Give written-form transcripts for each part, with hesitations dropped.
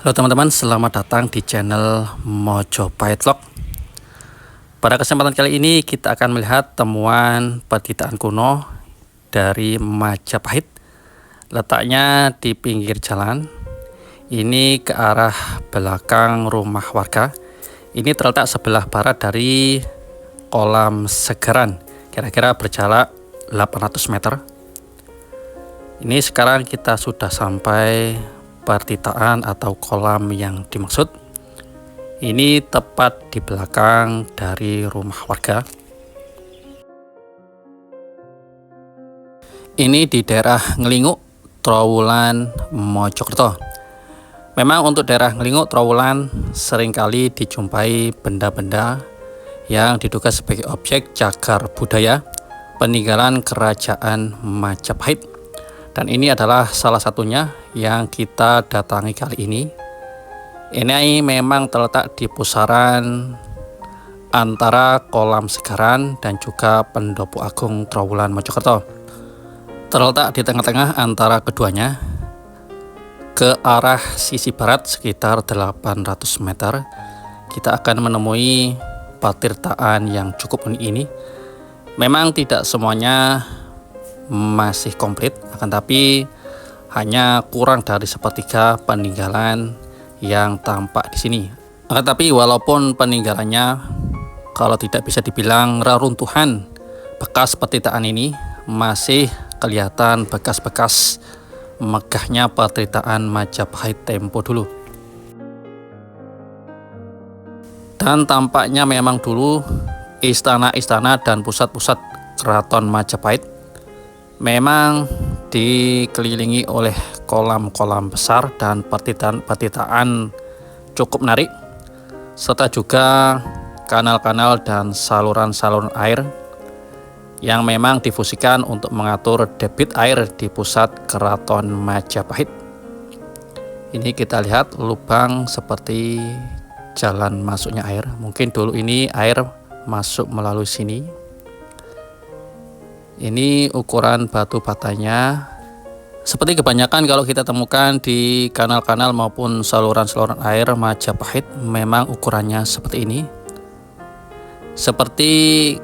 Halo teman-teman, selamat datang di channel Mojopahit Vlog. Pada kesempatan kali ini kita akan melihat temuan petitaan kuno dari Majapahit. Letaknya di pinggir jalan. Ini ke arah belakang rumah warga. Ini terletak sebelah barat dari kolam Segaran. Kira-kira berjarak 800 meter. Ini sekarang kita sudah sampai pertitaan atau kolam yang dimaksud. Ini tepat di belakang dari rumah warga. Ini di daerah Ngelinguk, Trowulan, Mojokerto. Memang untuk daerah Ngelinguk, Trowulan seringkali dijumpai benda-benda yang diduga sebagai objek cagar budaya peninggalan kerajaan Majapahit. Dan ini adalah salah satunya yang kita datangi kali ini. Ini memang terletak di pusaran antara kolam Segaran dan juga Pendopo Agung Trowulan Mojokerto. Terletak di tengah-tengah antara keduanya. Ke arah sisi barat sekitar 800 meter. Kita akan menemui pertirtaan yang cukup unik ini. Memang tidak semuanya masih komplit, akan tapi hanya kurang dari sepertiga peninggalan yang tampak di sini. Akan tapi walaupun peninggalannya kalau tidak bisa dibilang reruntuhan, bekas petitaan ini masih kelihatan bekas-bekas megahnya petitaan Majapahit tempo dulu. Dan tampaknya memang dulu istana-istana dan pusat-pusat keraton Majapahit memang dikelilingi oleh kolam-kolam besar dan petitaan cukup menarik, serta juga kanal-kanal dan saluran-saluran air yang memang difusikan untuk mengatur debit air di pusat keraton Majapahit. Ini kita lihat lubang seperti jalan masuknya air. Mungkin dulu ini air masuk melalui sini. Ini ukuran batu batanya. Seperti kebanyakan kalau kita temukan di kanal-kanal maupun saluran-saluran air Majapahit, memang ukurannya seperti ini. Seperti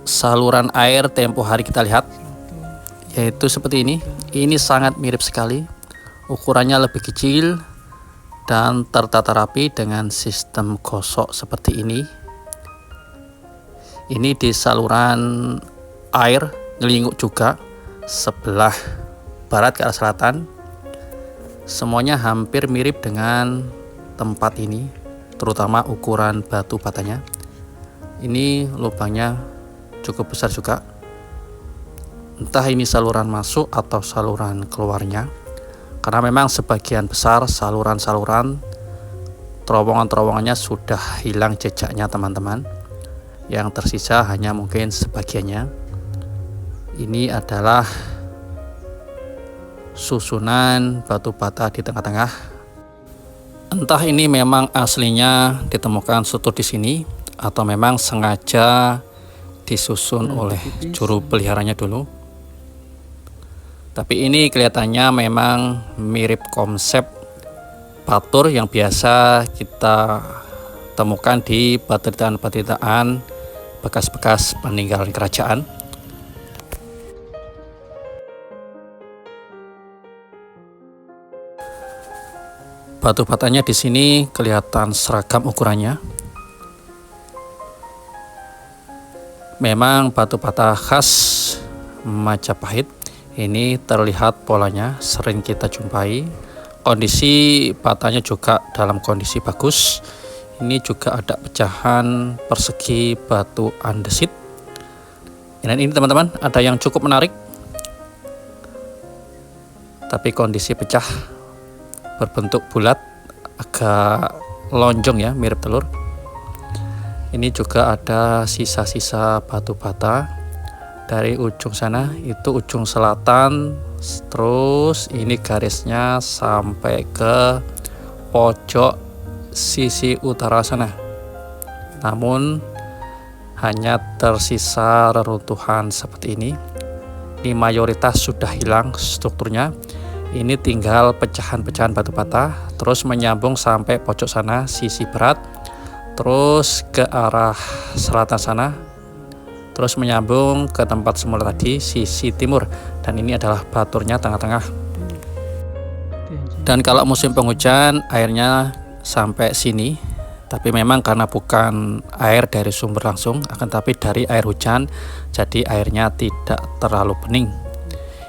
saluran air tempo hari kita lihat, yaitu seperti ini. Ini sangat mirip sekali. Ukurannya lebih kecil dan tertata rapi dengan sistem gosok seperti ini. Ini di saluran air Ngelinguk juga, sebelah barat ke arah selatan. Semuanya hampir mirip dengan tempat ini, terutama ukuran batu batanya. Ini lubangnya cukup besar juga. Entah ini saluran masuk atau saluran keluarnya, karena memang sebagian besar saluran-saluran terowongan-terowongannya sudah hilang jejaknya teman-teman. Yang tersisa hanya mungkin sebagiannya. Ini adalah susunan batu bata di tengah-tengah. Entah ini memang aslinya ditemukan struktur di sini atau memang sengaja disusun oleh juru peliharanya dulu. Tapi ini kelihatannya memang mirip konsep batur yang biasa kita temukan di petitaan-petitaan bekas-bekas peninggalan kerajaan. Batu batanya di sini kelihatan seragam ukurannya. Memang batu bata khas Majapahit. Ini terlihat polanya sering kita jumpai. Kondisi batanya juga dalam kondisi bagus. Ini juga ada pecahan persegi batu andesit. Dan ini teman-teman ada yang cukup menarik. tapi kondisi pecah, berbentuk bulat, agak lonjong ya, mirip telur. Ini juga ada sisa-sisa batu bata dari ujung sana, itu ujung selatan, terus ini garisnya sampai ke pojok sisi utara sana. Namun hanya tersisa reruntuhan seperti ini. Ini mayoritas sudah hilang strukturnya. Ini tinggal pecahan-pecahan batu bata, terus menyambung sampai pojok sana sisi barat, terus ke arah selatan sana, terus menyambung ke tempat semula tadi sisi timur, dan ini adalah baturnya tengah-tengah. Dan kalau musim penghujan airnya sampai sini, tapi memang karena bukan air dari sumber langsung, akan tapi dari air hujan, jadi airnya tidak terlalu bening.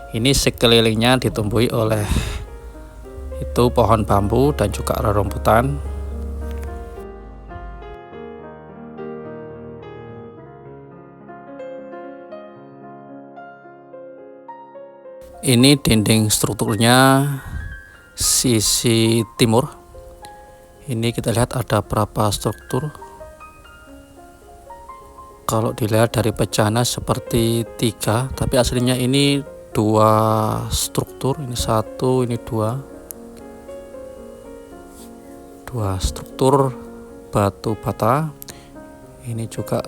Ini sekelilingnya ditumbuhi oleh itu pohon bambu dan juga rerumputan. Ini dinding strukturnya sisi timur. Ini kita lihat ada berapa struktur. Kalau dilihat dari pecahannya seperti 3, tapi aslinya ini 2 struktur. Ini 1, ini 2 struktur batu bata. Ini juga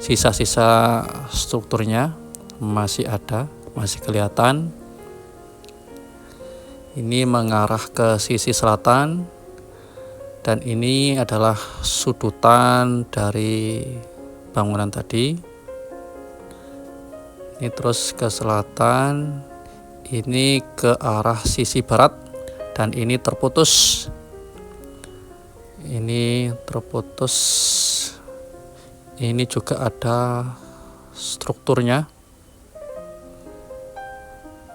sisa-sisa strukturnya masih ada, masih kelihatan. Ini mengarah ke sisi selatan, dan ini adalah sudutan dari bangunan tadi. Ini terus ke selatan, ini ke arah sisi barat, dan ini terputus. Ini terputus. Ini juga ada strukturnya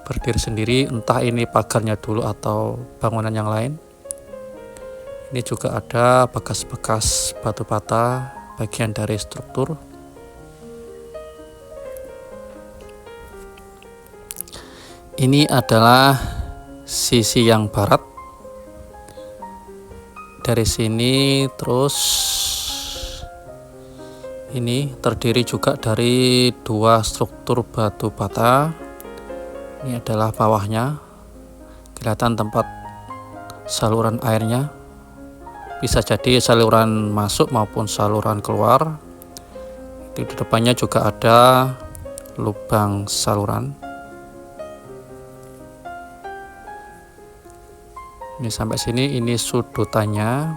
berdiri sendiri, entah ini pagarnya dulu atau bangunan yang lain. Ini juga ada bekas-bekas batu bata, bagian dari struktur. Ini adalah sisi yang barat. Dari sini terus ini terdiri juga dari 2 struktur batu bata. Ini adalah bawahnya, kelihatan tempat saluran airnya. Bisa jadi saluran masuk maupun saluran keluar. Di depannya juga ada lubang saluran. Ini sampai sini, ini sudutannya.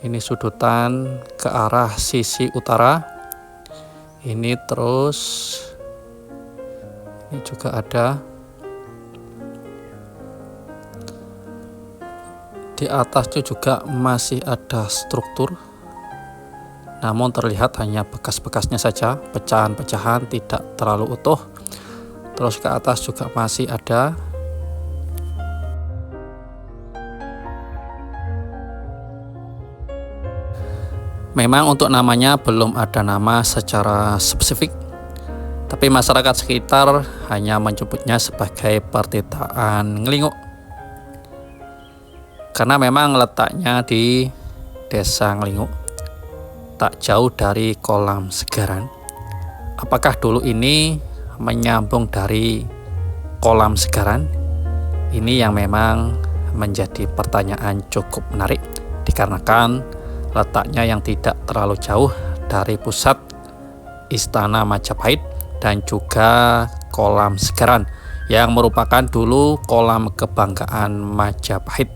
Ini sudutan ke arah sisi utara. Ini terus, ini juga ada. Di atasnya juga masih ada struktur, namun terlihat hanya bekas-bekasnya saja, pecahan-pecahan, tidak terlalu utuh. Terus ke atas juga masih ada. Memang untuk namanya belum ada nama secara spesifik, tapi masyarakat sekitar hanya menyebutnya sebagai pertitaan Ngelinguk. Karena memang letaknya di Desa Ngelinguk, tak jauh dari kolam Segaran. Apakah dulu ini menyambung dari kolam Segaran? Ini yang memang menjadi pertanyaan cukup menarik, dikarenakan letaknya yang tidak terlalu jauh dari pusat Istana Majapahit dan juga kolam Segaran, yang merupakan dulu kolam kebanggaan Majapahit.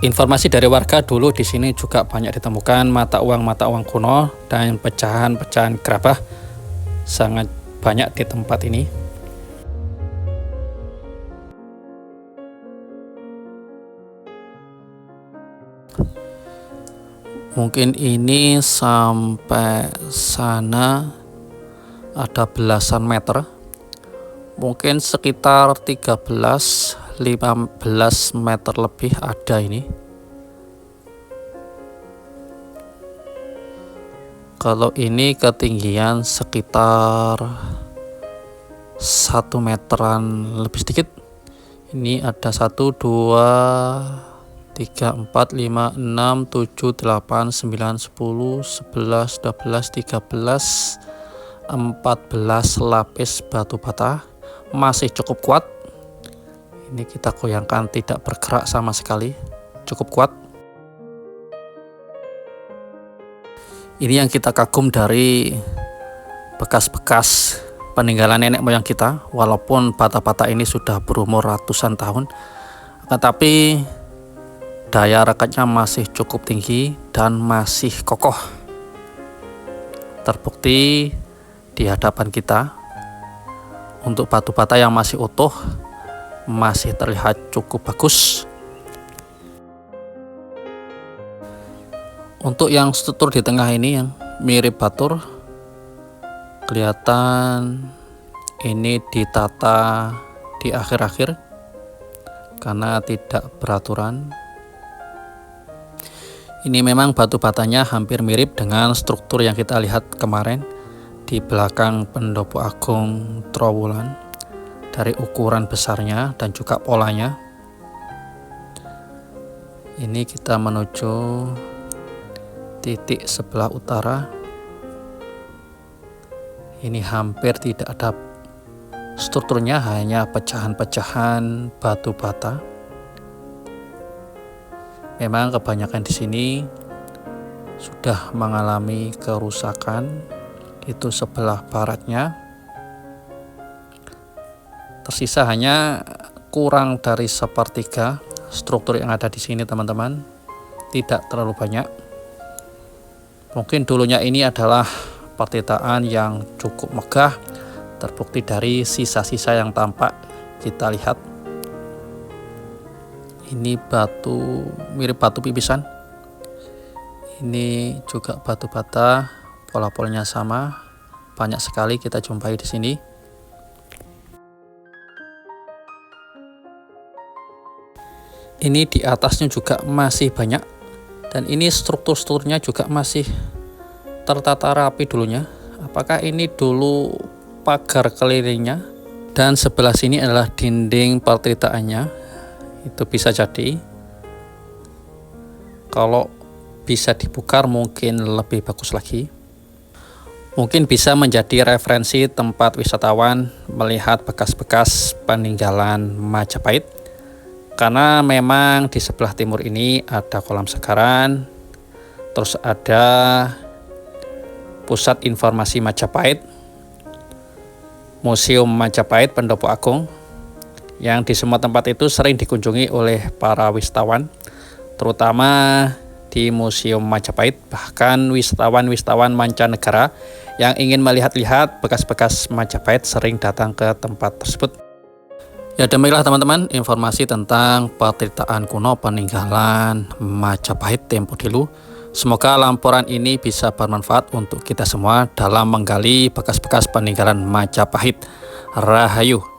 Informasi dari warga dulu di sini juga banyak ditemukan mata uang kuno dan pecahan-pecahan gerabah, sangat banyak di tempat ini. Mungkin ini sampai sana ada belasan meter, mungkin sekitar 13-15 meter lebih ada ini. Kalau ini ketinggian sekitar 1 meteran lebih sedikit. Ini ada 1, 2, 3, 4, 5, 6, 7, 8, 9, 10, 11, 12, 13, 14 lapis batu bata, masih cukup kuat. Ini kita goyangkan tidak bergerak sama sekali, cukup kuat. Ini yang kita kagum dari bekas-bekas peninggalan nenek moyang kita. Walaupun bata-bata ini sudah berumur ratusan tahun, tetapi daya rekatnya masih cukup tinggi dan masih kokoh. Terbukti di hadapan kita, untuk batu bata yang masih utuh, masih terlihat cukup bagus. Untuk yang struktur di tengah ini yang mirip batur, kelihatan ini ditata di akhir-akhir karena tidak beraturan. Ini memang batu batanya hampir mirip dengan struktur yang kita lihat kemarin di belakang pendopo agung Trowulan, dari ukuran besarnya dan juga polanya. Ini kita menuju titik sebelah utara. Ini hampir tidak ada strukturnya, hanya pecahan-pecahan batu bata. Memang kebanyakan di sini sudah mengalami kerusakan. Itu sebelah baratnya. Tersisa hanya kurang dari sepertiga struktur yang ada di sini, teman-teman. Tidak terlalu banyak. Mungkin dulunya ini adalah pertitaan yang cukup megah, terbukti dari sisa-sisa yang tampak kita lihat. Ini batu mirip batu pipisan. Ini juga batu bata, pola-polanya sama, banyak sekali kita jumpai di sini. Ini di atasnya juga masih banyak, dan ini struktur-strukturnya juga masih tertata rapi dulunya. Apakah ini dulu pagar kelilingnya dan sebelah sini adalah dinding pertirtaannya? Itu bisa jadi. Kalau bisa dibukar mungkin lebih bagus lagi. Mungkin bisa menjadi referensi tempat wisatawan melihat bekas-bekas peninggalan Majapahit. Karena memang di sebelah timur ini ada kolam segaran, terus ada Pusat Informasi Majapahit, Museum Majapahit Pendopo Agung, yang di semua tempat itu sering dikunjungi oleh para wisatawan, terutama di Museum Majapahit. Bahkan wisatawan-wisatawan mancanegara yang ingin melihat-lihat bekas-bekas Majapahit sering datang ke tempat tersebut. Ya, demikianlah teman-teman informasi tentang pertirtaan kuno peninggalan Majapahit tempo dulu. Semoga laporan ini bisa bermanfaat untuk kita semua dalam menggali bekas-bekas peninggalan Majapahit. Rahayu.